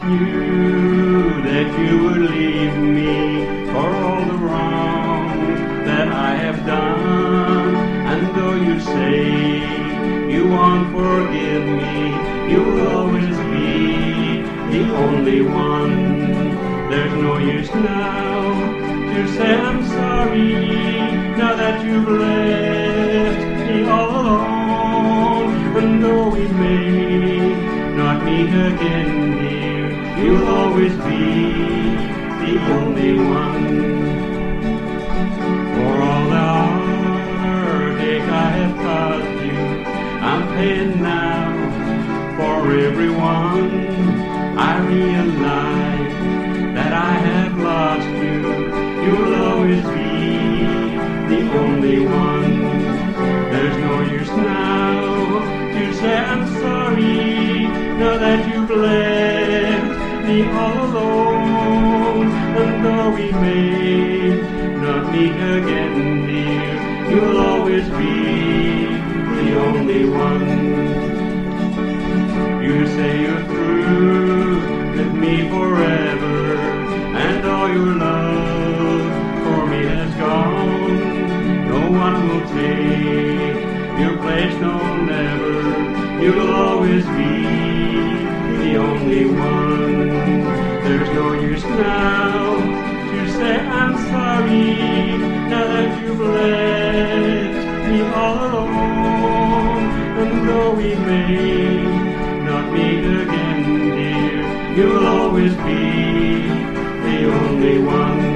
knew that you would leave me for all the wrong that I have done. And though you say you won't forgive me, you'll always be the only one. There's no use now to say I'm sorry, now that you've left me all alone. And though we may not meet again, dear, you'll always be the only one. For all the heartache I have caused you, I'm paying now for everyone. I realize that I have lost you. You'll always be the only one. There's no use now to say I'm sorry, now that you've left me all alone. And though we may not meet again, dear, you'll always be the only one. You say you're through with me forever, and all your love for me has gone. No one will take your place, no, never. You'll always be the only one. There's no use now to say I'm sorry, now that you've left me all alone. And though we may not meet again, dear, you'll always be the only one.